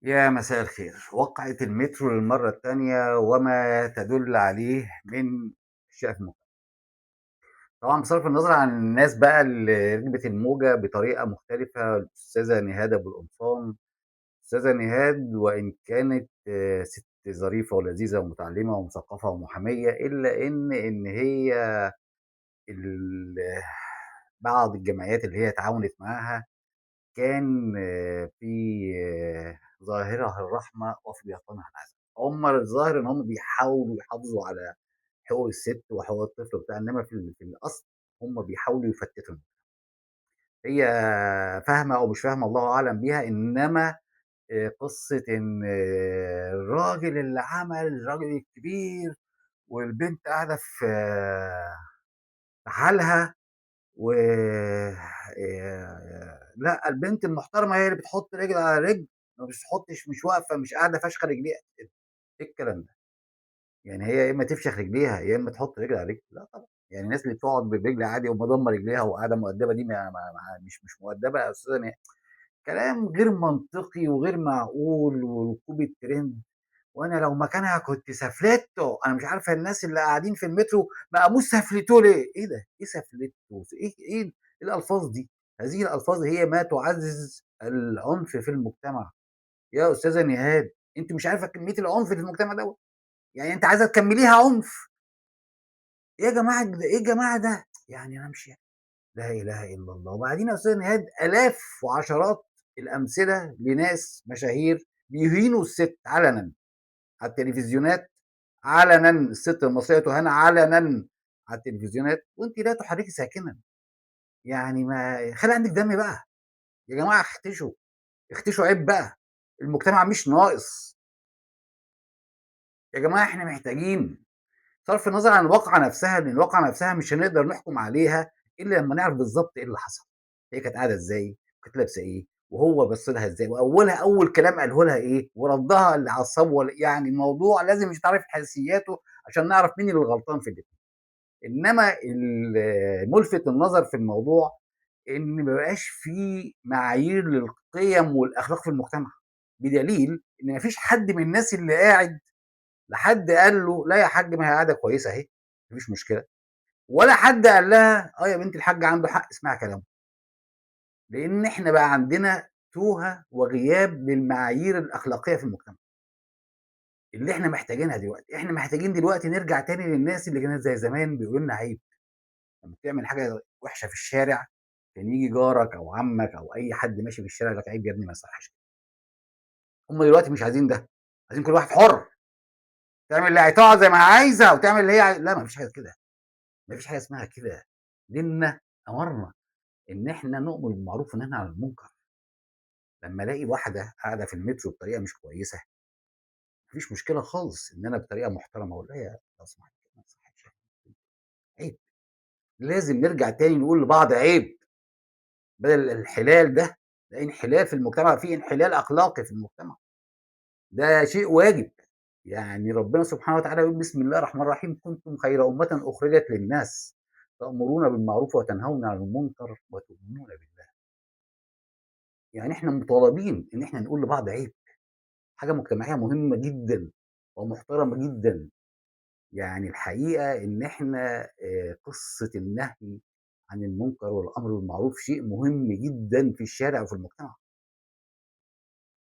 يا مساء الخير. وقعة المترو للمرة التانية وما تدل عليه من أشياء في المجتمع. طبعًا بصرف النظر عن الناس بقى اللي ركبت الموجة بطريقة مختلفة، الأستاذة نهاد أبو القمصان. أستاذة نهاد وإن كانت ست ظريفة ولذيذة ومتعلمة ومثقفة ومحامية، إلا إن هي ال بعض الجمعيات اللي هي تعاونت معاها كان في ظاهرة الرحمة وفي بيطانها العذاب. هم الظاهر إن هم بيحاولوا يحافظوا على حقوق الست وحقوق الطفل وبتاع، إنما في الأصل هم بيحاولوا يفتتوا. هي فاهمة أو مش فاهمة الله أعلم بيها، إنما قصة إن الراجل اللي عمل الراجل الكبير والبنت قاعدة في حالها و لأ، البنت المحترمة هي اللي بتحط رجل على رجل، ما بتحطش، مش واقفة، مش قاعدة فاشخة رجليها. إيه الكلام ده؟ يعني هي يا إما تفشخ رجليها يا إما تحط رجل على رجل، لا طبعًا. يعني الناس اللي بتقعد برجل عادي ومضمة رجليها وقاعدة مؤدبة دي ما مش مؤدبة يا أستاذة كلام غير منطقي وغير معقول وركوب الترند. وأنا لو مكانها كنت سافلته. أنا مش عارفة الناس اللي قاعدين في المترو ما قاموش سافلتوه ليه؟ إيه ده؟ إيه سافلته؟ إيه الألفاظ دي؟ هذه الألفاظ هي ما تعزز العنف في المجتمع. يا أستاذة نهاد، أنتِ مش عارفة كمية العنف اللي في المجتمع دوّة؟ يعني أنتِ عايزة تكمّليها عنف؟ إيه يا جماعة إيه يا جماعة ده؟ يعني أنا مش لا إله إلا الله. وبعدين يا أستاذة نهاد آلاف وعشرات الأمثلة لناس مشاهير بيهينوا الست علنًا على التلفزيونات، علنًا. الست المصرية تُهان علنًا على التلفزيونات وأنتِ لا تحركي ساكنًا. يعني ما خلي عندِك دم بقى. يا جماعة اختشوا، اختشوا عيب بقى. المجتمع مش ناقص. يا جماعة إحنا محتاجين بصرف النظر عن الواقعة نفسها، لأن الواقعة نفسها مش هنقدر نحكم عليها إلا لمّا نعرف بالضبط إيه اللي حصل. هي كانت قاعدة إزاي، وكانت لابسة إيه، وهو بَص لها إزاي، وأولها أول كلام قاله لها إيه، وردّها اللي عصّبه يعني الموضوع لازم يتعرف حيثياته عشان نعرف مين اللي غلطان في الاتنين. إنما مُلفت النظر في الموضوع إن ما بقاش في معايير للقيم والأخلاق في المجتمع، بدليل إن ما فيش حد من الناس اللي قاعد لا حد قال له لا يا حاج ما هي قاعدة كويسة أهي، ما فيش مشكلة، ولا حد قال لها يا بنت الحاج عنده حق اسمعي كلامه. لإن إحنا بقى عندنا توهة وغياب للمعايير الأخلاقية في المجتمع، اللي إحنا محتاجينها دلوقتي. إحنا محتاجين دلوقتي نرجع تاني للناس اللي كانت زي زمان بيقولوا لنا عيب. لمّا بتعمل حاجة وحشة في الشارع كان ييجي جارك أو عمك أو أي حد ماشي في الشارع يقول لك عيب يا ابني ما يصحش. هم دلوقتي مش عايزين ده، عايزين كل واحد حُر، تعمل اللي تقعد زي ما هي عايزة وتعمل اللي هي لا ما فيش حاجة كده. ما فيش حاجة اسمها كده. ديننا أمرنا إن إحنا نؤمر بالمعروف وننهى عن المنكر. لمّا ألاقي واحدة قاعدة في المترو بطريقة مش كويسة، ما فيش مشكلة خالص إن أنا بطريقة محترمة أقول لها لو سمحتِ ما تصحّيش عيب. لازم نرجع تاني نقول لبعض عيب، بدل الانحلال ده. ده انحلال في المجتمع، في انحلال أخلاقي في المجتمع. ده شيء واجب. يعني ربنا سبحانه وتعالى يقول بسم الله الرحمن الرحيم: كنتم خير أمة أخرجت للناس تأمرون بالمعروف وتنهون عن المنكر وتؤمنون بالله. يعني إحنا مطالبين إن إحنا نقول لبعض عيب. حاجة مجتمعية مهمة جدًا ومحترمة جدًا. يعني الحقيقة إن إحنا قصة النهي عن المنكر والأمر بالمعروف شيء مهم جدًا في الشارع وفي المجتمع.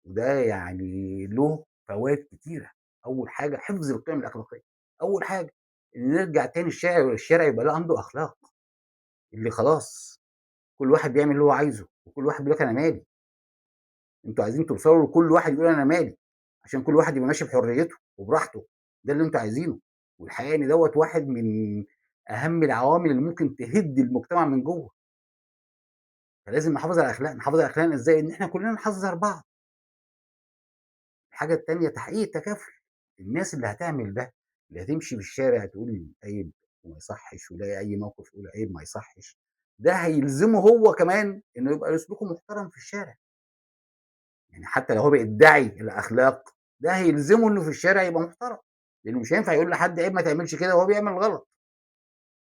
وده يعني له فوايد كتيرة. أول حاجة حفظ القيم الأخلاقية. أول حاجة إن نرجع تاني الشارع يبقى عنده أخلاق. اللي خلاص كل واحد بيعمل اللي هو عايزه، وكل واحد بيقول لك أنا مالي. أنتم عايزين توصلوا لكل واحد يقول أنا مالي، عشان كل واحد يبقى ماشي بحريته وبراحته. ده اللي أنتم عايزينه. والحقيقة إن دوّة واحد من أهم العوامل اللي ممكن تهد المجتمع من جوّه. فلازم نحافظ على الأخلاق. نحافظ على أخلاقنا إزاي؟ إن إحنا كلنا نحذّر بعض. الحاجة التانية تحقيق التكافل. الناس اللي هتعمل ده، اللي هتمشي في الشارع تقول عيب وما يصحّش، ويلاقي أي موقف يقول عيب ما يصحّش، ده هيلزمه هو كمان إنه يبقى سلوكه محترم في الشارع. يعني حتى لو هو بيدعي الأخلاق، ده هيلزمه إنه في الشارع يبقى محترم. لأنه مش هينفع يقول لحد عيب ما تعملش كده وهو بيعمل غلط.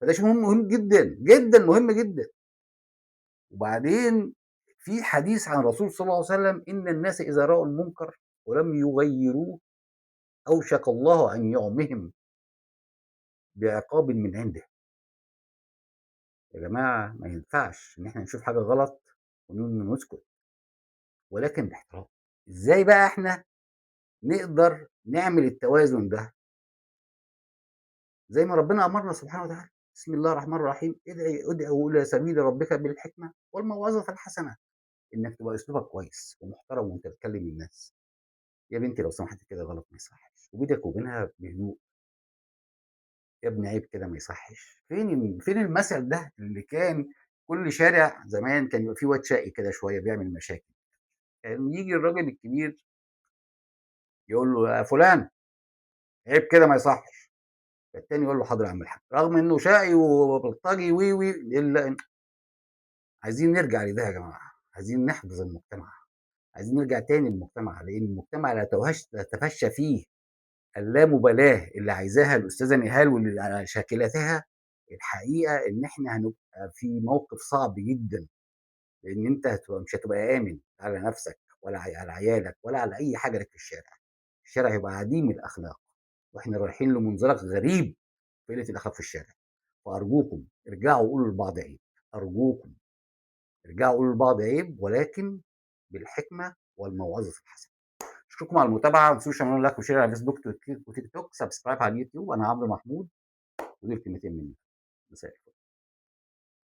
فده شيء مهم جدًا، جدًا مهم جدًا. وبعدين في حديث عن الرسول صلى الله عليه وسلم: إن الناس إذا رأوا المنكر ولم يغيّروه أوشك الله أن يعمهم بعقاب من عنده. يا جماعة ما ينفعش إن إحنا نشوف حاجة غلط ونسكت، ولكن باحترام. إزاي بقى إحنا نقدر نعمل التوازن ده؟ زي ما ربنا أمرنا سبحانه وتعالى، بسم الله الرحمن الرحيم، ادعوا إلى سبيل ربك بالحكمة والموعظة الحسنة، إنك تبقى أسلوبك كويس ومحترم وأنت بتكلم الناس. يا بنتي لو سمحتِ كده غلط ما يصحّش، وبينك وبينها بهدوء، يا ابني عيب كده ما يصحّش. فين المثل ده اللي كان كل شارع زمان كان يبقى في واد شقي كده شوية بيعمل مشاكل، كان ييجي الراجل الكبير يقول له: "يا فلان عيب كده ما يصحّش." فالتاني يقول له: "حاضر يا عم الحاج." رغم إنه شقي وبلطجي إلا إن عايزين نرجع لده يا جماعة، عايزين نحفظ المجتمع، عايزين نرجع تاني للمجتمع، لإن المجتمع لا تفشى فيه اللامبالاة اللي عايزاها الأستاذة نهال واللي على شاكلتها. الحقيقة إن إحنا هنبقى في موقف صعب جدًا، لإن أنت مش هتبقى آمن على نفسك ولا على عيالك ولا على أي حاجة ليك في الشارع. الشارع هيبقى عديم الأخلاق، وإحنا رايحين لمنزلق غريب في قلة الأخلاق في الشارع. فأرجوكم ارجعوا قولوا لبعض عيب، أرجوكم ارجعوا قولوا لبعض عيب، ولكن بالحكمة والموعظة الحسنة. أشكركم على المتابعة، ما تنسوش تعملوا لايك وشير على فيسبوك وتيك توك، سبسكرايب على اليوتيوب. أنا عمرو محمود ودول كلمتين مني. مساء الفل.